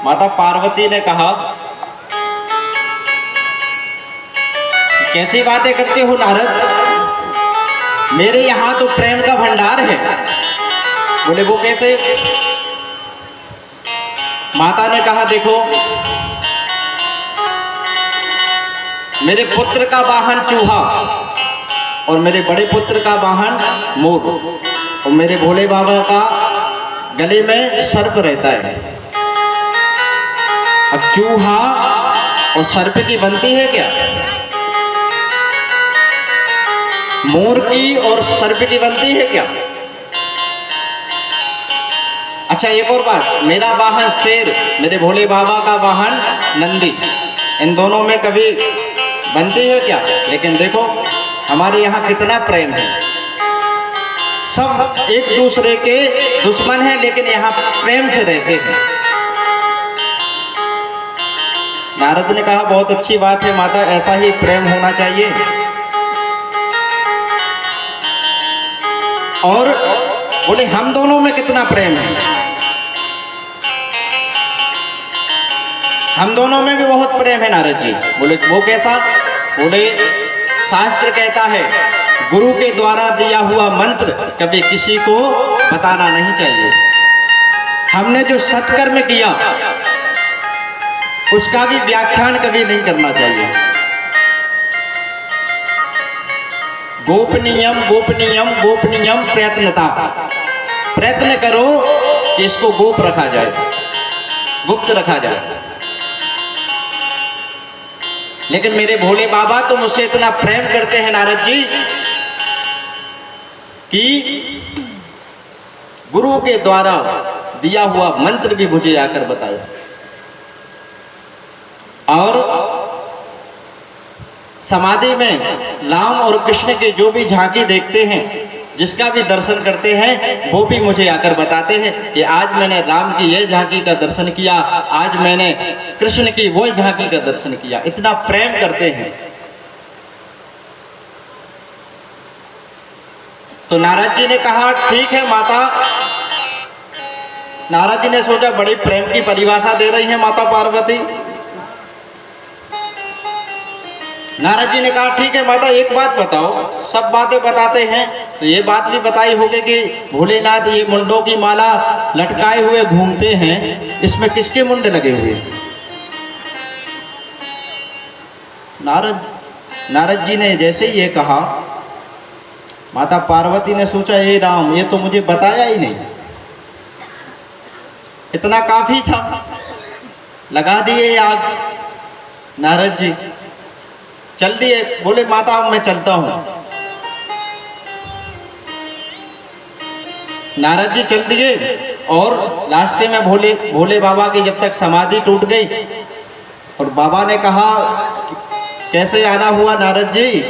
माता पार्वती ने कहा, कैसी बातें करते हो नारद, मेरे यहां तो प्रेम का भंडार है। बोले वो कैसे? माता ने कहा, देखो मेरे पुत्र का वाहन चूहा और मेरे बड़े पुत्र का वाहन मोर और मेरे भोले बाबा का गले में सर्प रहता है। अब चूहा और सर्प की बनती है क्या? मोर की और सर्प की बनती है क्या? अच्छा एक और बात, मेरा वाहन शेर, मेरे भोले बाबा का वाहन नंदी, इन दोनों में कभी बनती है क्या? लेकिन देखो हमारे यहाँ कितना प्रेम है, सब एक दूसरे के दुश्मन हैं लेकिन यहाँ प्रेम से रहते हैं। नारद ने कहा, बहुत अच्छी बात है माता, ऐसा ही प्रेम होना चाहिए। और बोले हम दोनों में कितना प्रेम है? हम दोनों में भी बहुत प्रेम है नारद जी। बोले वो कैसा? बोले शास्त्र कहता है गुरु के द्वारा दिया हुआ मंत्र कभी किसी को बताना नहीं चाहिए। हमने जो सत्कर्म किया उसका भी व्याख्यान कभी नहीं करना चाहिए। गोपनीयम गोपनीयम गोपनीयम प्रयत्नता, प्रयत्न करो कि इसको गोप रखा जाए, गुप्त रखा जाए। लेकिन मेरे भोले बाबा तो मुझसे इतना प्रेम करते हैं नारद जी कि गुरु के द्वारा दिया हुआ मंत्र भी मुझे आकर बताया। और समाधि में राम और कृष्ण के जो भी झांकी देखते हैं, जिसका भी दर्शन करते हैं, वो भी मुझे आकर बताते हैं कि आज मैंने राम की यह झांकी का दर्शन किया, आज मैंने कृष्ण की वो झांकी का दर्शन किया। इतना प्रेम करते हैं। तो नारद जी ने कहा, ठीक है माता। नारद जी ने सोचा बड़ी प्रेम की परिभाषा दे रही है माता पार्वती। नारद जी ने कहा, ठीक है माता, एक बात बताओ, सब बातें बताते हैं तो ये बात भी बताई होगी कि भोलेनाथ ये मुंडों की माला लटकाए हुए घूमते हैं, इसमें किसके मुंड लगे हुए? नारद जी ने जैसे ही ये कहा, माता पार्वती ने सोचा, ये राम, ये तो मुझे बताया ही नहीं, इतना काफी था, लगा दिए आग। नारद जी चल दिए। बोले माता मैं चलता हूं। नारद जी चल दिए और रास्ते में भोले बाबा की जब तक समाधि टूट गई और बाबा ने कहा, कैसे आना हुआ नारद जी?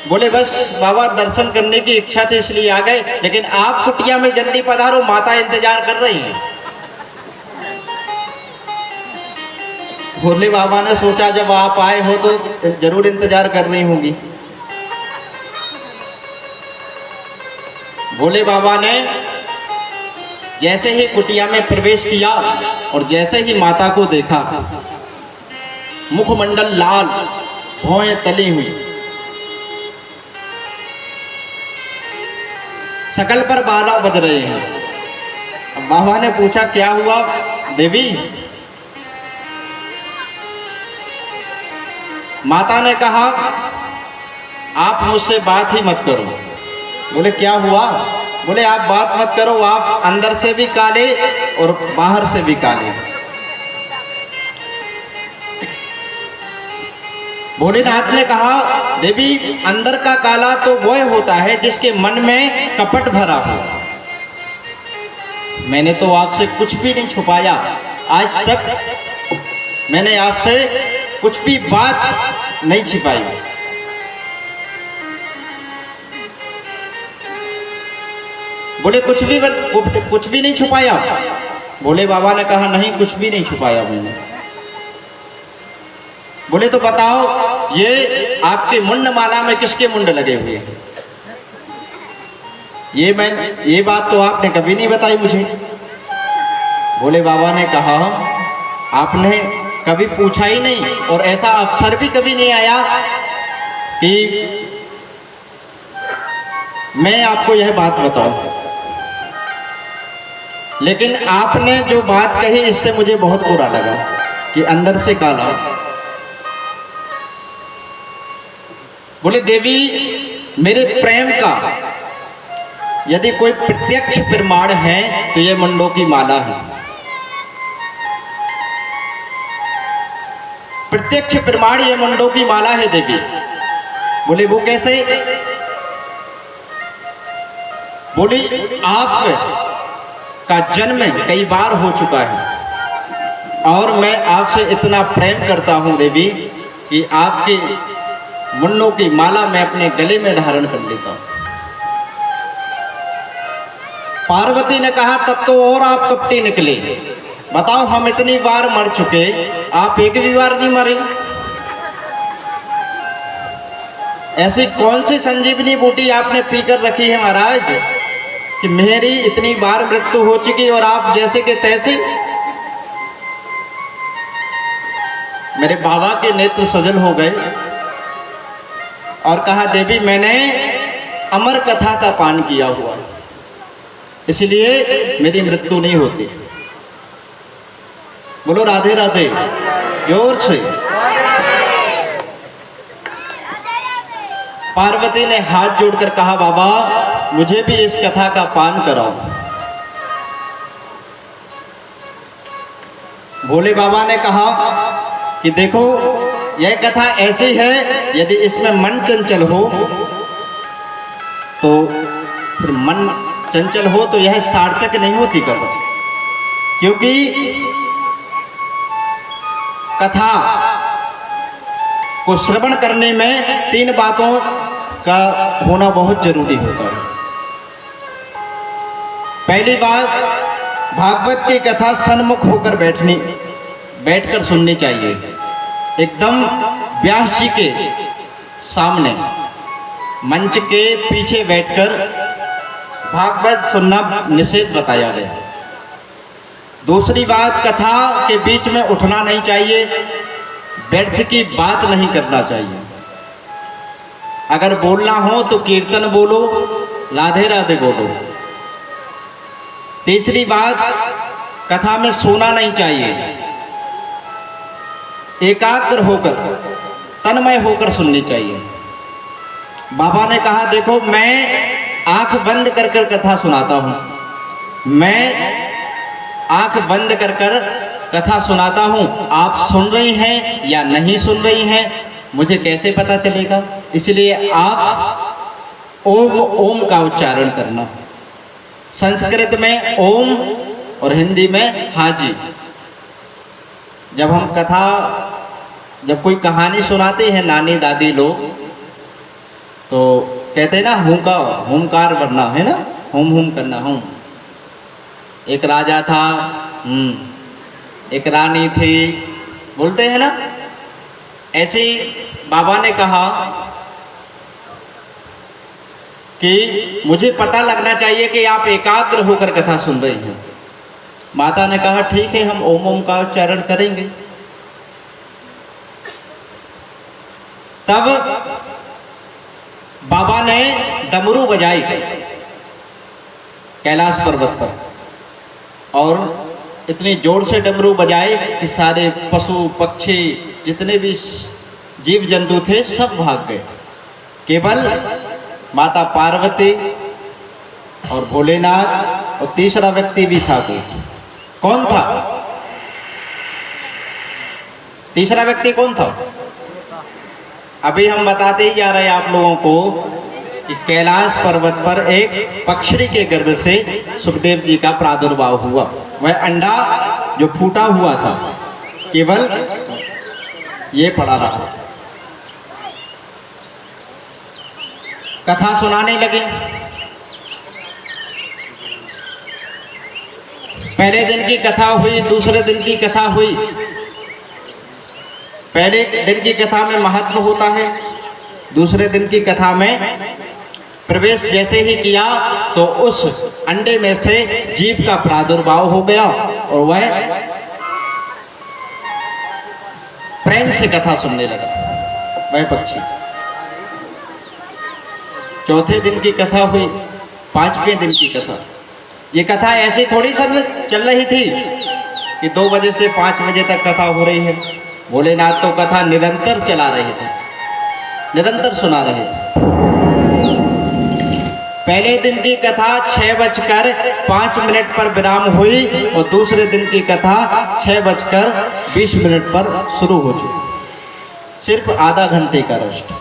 बोले बस बाबा दर्शन करने की इच्छा थी इसलिए आ गए, लेकिन आप कुटिया में जल्दी पधारो, माता इंतजार कर रही हैं। भोले बाबा ने सोचा जब आप आए हो तो जरूर इंतजार कर रही होंगी। भोले बाबा ने जैसे ही कुटिया में प्रवेश किया और जैसे ही माता को देखा, मुखमंडल लाल, भौहें तली हुई, शकल पर बाला बज रहे हैं। अब बाबा ने पूछा, क्या हुआ देवी? माता ने कहा, आप मुझसे बात ही मत करो। बोले क्या हुआ? बोले आप बात मत करो, आप अंदर से भी काले और बाहर से भी काले। भोलेनाथ ने कहा, देवी अंदर का काला तो वह होता है जिसके मन में कपट भरा हो। मैंने तो आपसे कुछ भी नहीं छुपाया, आज तक मैंने आपसे कुछ भी बात नहीं छिपाई। बोले कुछ भी नहीं छुपाया? भोले बाबा ने कहा, नहीं कुछ भी नहीं छुपाया मैंने। बोले तो बताओ, ये आपके मुंड माला में किसके मुंड लगे हुए हैं? ये बात तो आपने कभी नहीं बताई मुझे। भोले बाबा ने कहा आपने कभी पूछा ही नहीं, और ऐसा अवसर भी कभी नहीं आया कि मैं आपको यह बात बताऊं। लेकिन आपने जो बात कही इससे मुझे बहुत बुरा लगा कि अंदर से काला। बोले देवी, मेरे प्रेम का यदि कोई प्रत्यक्ष प्रमाण है तो ये मुंडों की माला है। प्रत्यक्ष प्रमाण ये मुंडों की माला है देवी। बोले वो कैसे? बोली आप का जन्म कई बार हो चुका है और मैं आपसे इतना प्रेम करता हूं देवी कि आपके मुंडों की माला मैं अपने गले में धारण कर लेता हूं। पार्वती ने कहा तब तो और आप कपटी निकले। बताओ, हम इतनी बार मर चुके, आप एक भी बार नहीं मरे। ऐसी कौन सी संजीवनी बूटी आपने पीकर रखी है महाराज कि मेरी इतनी बार मृत्यु हो चुकी और आप जैसे के तैसे? मेरे बाबा के नेत्र सजल हो गए और कहा देवी, मैंने अमर कथा का पान किया हुआ है, इसलिए मेरी मृत्यु नहीं होती। बोलो राधे राधे जोर से। पार्वती ने हाथ जोड़कर कहा बाबा, मुझे भी इस कथा का पान कराओ। भोले बाबा ने कहा कि देखो, यह कथा ऐसी है, यदि इसमें मन चंचल हो तो फिर मन चंचल हो तो यह सार्थक नहीं होती कथा, क्योंकि कथा को श्रवण करने में 3 बातों का होना बहुत जरूरी होता है। पहली बात, भागवत की कथा सन्मुख होकर बैठकर सुननी चाहिए, एकदम व्यास जी के सामने मंच के पीछे बैठकर भागवत सुनना निषेध बताया गया। दूसरी बात, कथा के बीच में उठना नहीं चाहिए, व्यर्थ की बात नहीं करना चाहिए। अगर बोलना हो तो कीर्तन बोलो, राधे राधे बोलो। तीसरी बात, कथा में सोना नहीं चाहिए, एकाग्र होकर तन्मय होकर सुननी चाहिए। बाबा ने कहा देखो, मैं आंख बंद कर कर कथा सुनाता हूं, मैं आंख बंद कर कर कथा सुनाता हूं, आप सुन रही हैं या नहीं सुन रही हैं मुझे कैसे पता चलेगा? इसलिए आप ओम ओम का उच्चारण करना। संस्कृत में ओम और हिंदी में हाजी। जब कोई कहानी सुनाते हैं नानी दादी लोग तो कहते हैं ना, हुंकार भरना है ना, हुम करना। हुम। एक राजा था, एक रानी थी, बोलते हैं ना। ऐसे बाबा ने कहा कि मुझे पता लगना चाहिए कि आप एकाग्र होकर कथा सुन रही हैं। माता ने कहा ठीक है, हम ओम ओम का उच्चारण करेंगे। तब बाबा ने डमरू बजाई कैलाश पर्वत पर, और इतनी जोर से डमरू बजाए कि सारे पशु पक्षी जितने भी जीव जंतु थे सब भाग गए। केवल माता पार्वती और भोलेनाथ और तीसरा व्यक्ति भी था। कोई कौन था? तीसरा व्यक्ति कौन था? अभी हम बताते ही जा रहे हैं आप लोगों को कि कैलाश पर्वत पर एक पक्षी के गर्भ से सुखदेव जी का प्रादुर्भाव हुआ। वह अंडा जो फूटा हुआ था केवल ये पड़ा रहा। कथा सुनाने लगे। पहले दिन की कथा हुई, दूसरे दिन की कथा हुई। पहले दिन की कथा में महत्व होता है, दूसरे दिन की कथा में प्रवेश जैसे ही किया तो उस अंडे में से जीव का प्रादुर्भाव हो गया और वह प्रेम से कथा सुनने लगा। वह पक्षी चौथे दिन की कथा हुई, पांचवें दिन की कथा। ये कथा ऐसी थोड़ी चल रही थी कि 2 बजे से 5 बजे तक कथा हो रही है। भोलेनाथ तो कथा निरंतर चला रहे थे, निरंतर सुना रहे थे। पहले दिन की कथा 6:05 पर विराम हुई और दूसरे दिन की कथा 6:20 पर शुरू हो चुकी। सिर्फ आधा घंटे का रेस्ट।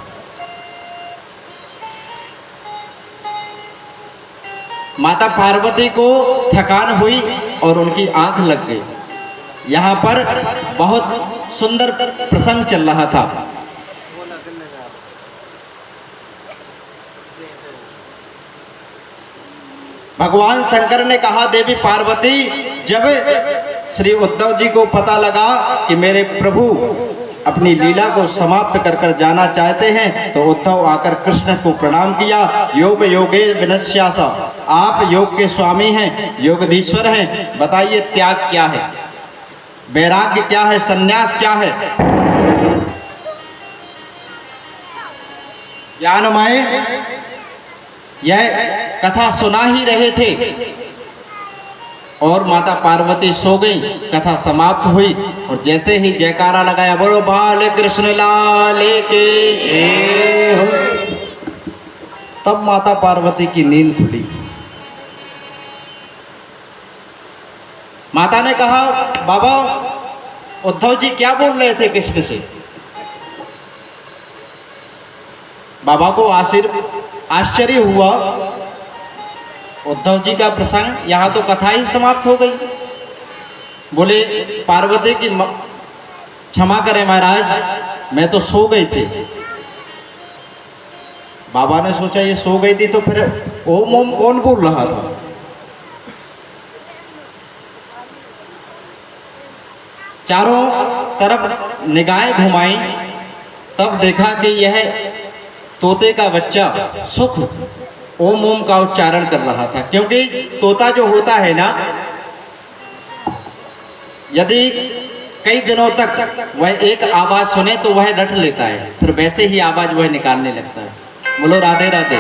माता पार्वती को थकान हुई और उनकी आंख लग गई। यहाँ पर बहुत सुंदर प्रसंग चल रहा था। भगवान शंकर ने कहा, देवी पार्वती, जब श्री उद्धव जी को पता लगा कि मेरे प्रभु अपनी लीला को समाप्त कर कर जाना चाहते हैं, तो उद्धव आकर कृष्ण को प्रणाम किया। योग योगे विनश्यासा, आप योग के स्वामी हैं, योगधीश्वर हैं, बताइए त्याग क्या है, वैराग्य क्या है, संन्यास क्या है। ज्ञानमय यह कथा सुना ही रहे थे और माता पार्वती सो गई। कथा समाप्त हुई और जैसे ही जयकारा लगाया, बोलो बाल कृष्ण लाल के, तब माता पार्वती की नींद खुली। माता ने कहा, बाबा उद्धव जी क्या बोल रहे थे कृष्ण से? बाबा को आश्चर्य हुआ। उद्धव जी का प्रसंग, यहाँ तो कथा ही समाप्त हो गई। बोले पार्वती की क्षमा करें महाराज, मैं तो सो गई थी। बाबा ने सोचा ये सो गई थी तो फिर ओम ओम कौन बोल रहा था? चारों तरफ निगाहें घुमाई, तब देखा कि यह तोते का बच्चा सुख ओम ओम का उच्चारण कर रहा था। क्योंकि तोता जो होता है ना, यदि कई दिनों तक वह एक आवाज सुने तो वह रट लेता है, फिर वैसे ही आवाज वह निकालने लगता है। बोलो राधे राधे।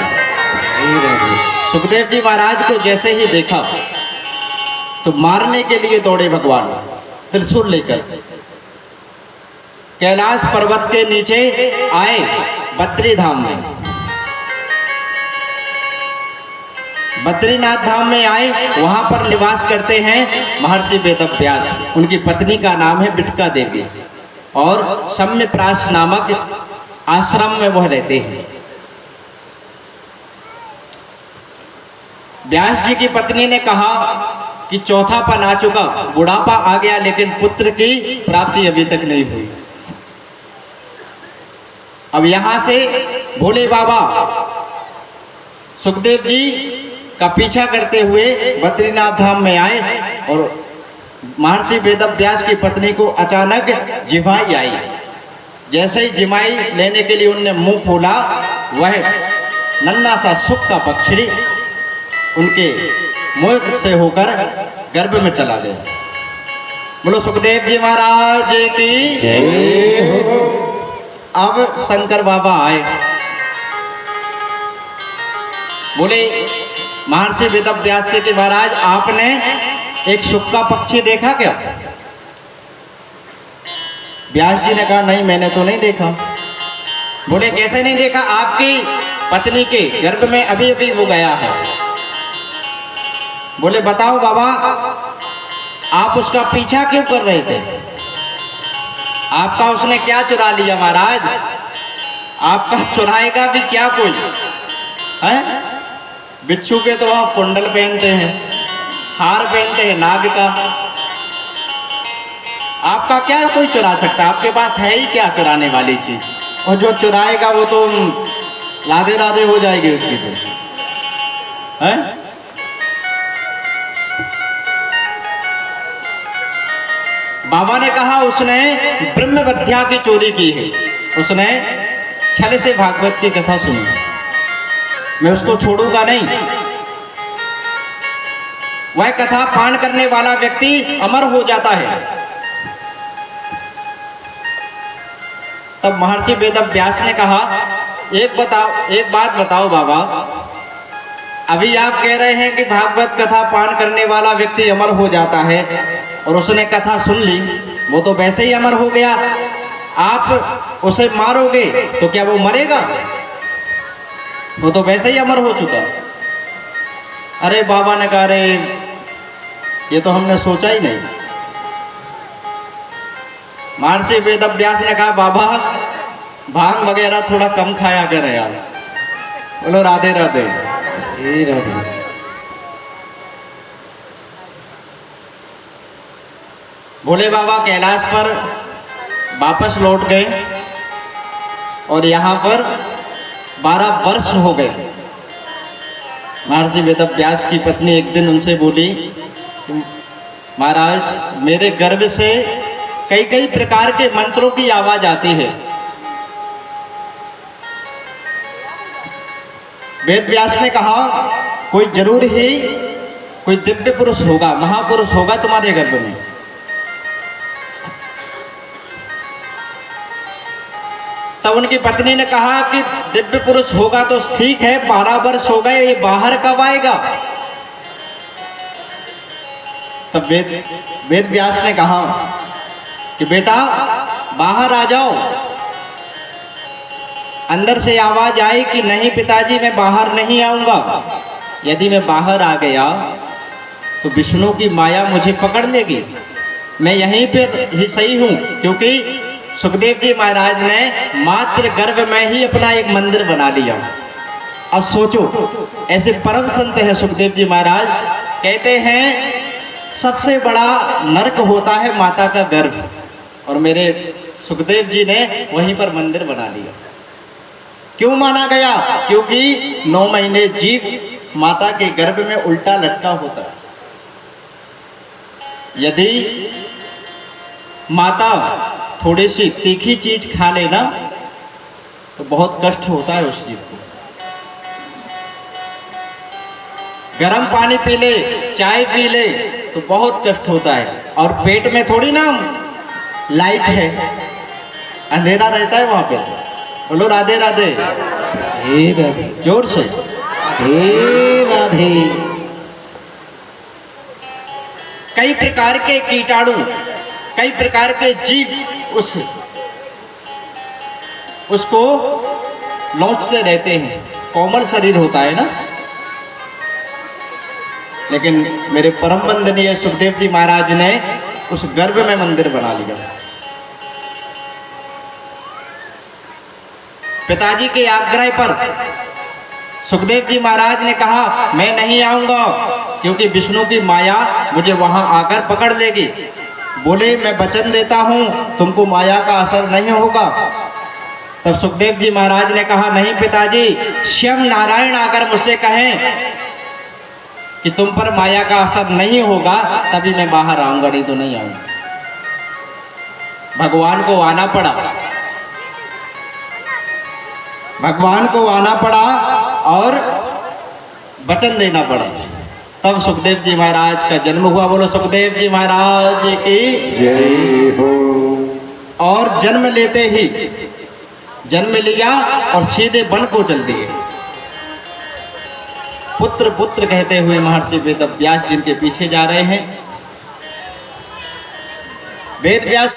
सुखदेव जी महाराज को जैसे ही देखा तो मारने के लिए दौड़े भगवान त्रिशूल लेकर। कैलाश पर्वत के नीचे आए, बद्री धाम में, बद्रीनाथ धाम में आए। वहां पर निवास करते हैं महर्षि वेदव्यास। उनकी पत्नी का नाम है बिटका देवी और सम्यप्रास नामक आश्रम में वह रहते हैं। व्यास जी की पत्नी ने कहा कि चौथापन आ चुका, बुढ़ापा आ गया, लेकिन पुत्र की प्राप्ति अभी तक नहीं हुई। अब यहां से भोले बाबा सुखदेव जी का पीछा करते हुए बद्रीनाथ धाम में आए और महर्षि वेदव्यास की पत्नी को अचानक जिभाई आई। जैसे ही जिमाई लेने के लिए उनने मुंह खोला, वह नन्हा सा सुख का पक्षी उनके मुख से होकर गर्भ में चला गया। बोलो सुखदेव जी महाराज की जय हो। अब शंकर बाबा आए, बोले महर्षि वेदव्यास से कि महाराज आपने एक सुख का पक्षी देखा क्या? व्यास जी ने कहा नहीं, मैंने तो नहीं देखा। बोले कैसे नहीं देखा? आपकी पत्नी के गर्भ में अभी अभी वो गया है। बोले बताओ बाबा, आप उसका पीछा क्यों कर रहे थे? आपका उसने क्या चुरा लिया महाराज? आपका चुराएगा भी क्या कोई है? बिच्छू के तो आप कुंडल पहनते हैं, हार पहनते हैं नाग का, आपका क्या कोई चुरा सकता? आपके पास है ही क्या चुराने वाली चीज? और जो चुराएगा वो तो राधे राधे हो जाएगी उसकी तो है। बाबा ने कहा उसने ब्रह्म विद्या की चोरी की है, उसने छल से भागवत की कथा सुनी। मैं उसको छोड़ूंगा नहीं। वह कथा पान करने वाला व्यक्ति अमर हो जाता है। तब महर्षि वेदव्यास ने कहा, एक बात बताओ बाबा, अभी आप कह रहे हैं कि भागवत कथा पान करने वाला व्यक्ति अमर हो जाता है, और उसने कथा सुन ली, वो तो वैसे ही अमर हो गया। आप उसे मारोगे तो क्या वो मरेगा? वो तो वैसे ही अमर हो चुका। अरे बाबा ने कहा, अरे ये तो हमने सोचा ही नहीं। महर्षि वेदव्यास ने कहा, बाबा भांग वगैरह थोड़ा कम खाया करें यार। बोलो राधे राधे। राधे। भोले बाबा कैलाश पर वापस लौट गए और यहाँ पर 12 वर्ष हो गए। महर्षि वेदव्यास की पत्नी एक दिन उनसे बोली, महाराज मेरे गर्भ से कई कई प्रकार के मंत्रों की आवाज आती है। वेदव्यास ने कहा, कोई जरूर ही कोई दिव्य पुरुष होगा, महापुरुष होगा तुम्हारे गर्भ में। तब उनकी पत्नी ने कहा कि दिव्य पुरुष होगा तो ठीक है, 12 वर्ष हो गए, ये बाहर कब आएगा? तब वेदव्यास ने कहा कि बेटा बाहर आ जाओ। अंदर से आवाज आई कि नहीं पिताजी, मैं बाहर नहीं आऊंगा। यदि मैं बाहर आ गया तो विष्णु की माया मुझे पकड़ लेगी। मैं यहीं पर ही सही हूं, क्योंकि सुखदेव जी महाराज ने मात्र गर्भ में ही अपना एक मंदिर बना लिया। अब सोचो, ऐसे परम संत हैं सुखदेव जी महाराज, कहते हैं सबसे बड़ा नरक होता है माता का गर्भ, और मेरे सुखदेव जी ने वहीं पर मंदिर बना लिया। क्यों माना गया? क्योंकि 9 महीने जीव माता के गर्भ में उल्टा लटका होता है। यदि माता थोड़ी सी तीखी चीज खा लेना तो बहुत कष्ट होता है उस जीव को। गर्म पानी पी ले, चाय पी ले तो बहुत कष्ट होता है, और पेट में थोड़ी ना लाइट है, अंधेरा रहता है वहां पे। बोलो राधे राधे। हे राधे। जोर से हे राधे। कई प्रकार के कीटाणु, कई प्रकार के जीव उसको लौटते रहते हैं। कोमल शरीर होता है ना, लेकिन मेरे परम वंदनीय सुखदेव जी महाराज ने उस गर्भ में मंदिर बना लिया। पिताजी के आग्रह पर सुखदेव जी महाराज ने कहा, मैं नहीं आऊंगा क्योंकि विष्णु की माया मुझे वहां आकर पकड़ लेगी। बोले, मैं वचन देता हूं तुमको माया का असर नहीं होगा। तब सुखदेव जी महाराज ने कहा, नहीं पिताजी, स्वयं नारायण आकर मुझसे कहें कि तुम पर माया का असर नहीं होगा तभी मैं बाहर आऊंगा, नहीं तो नहीं आऊंगा। भगवान को आना पड़ा, भगवान को आना पड़ा और वचन देना पड़ा। तब सुखदेव जी महाराज का जन्म हुआ। बोलो सुखदेव जी महाराज की जय हो। और जन्म लेते ही जन्म लिया और सीधे वन को चल दिए। पुत्र पुत्र कहते हुए महर्षि वेदव्यास जिनके पीछे जा रहे हैं। वेदव्यास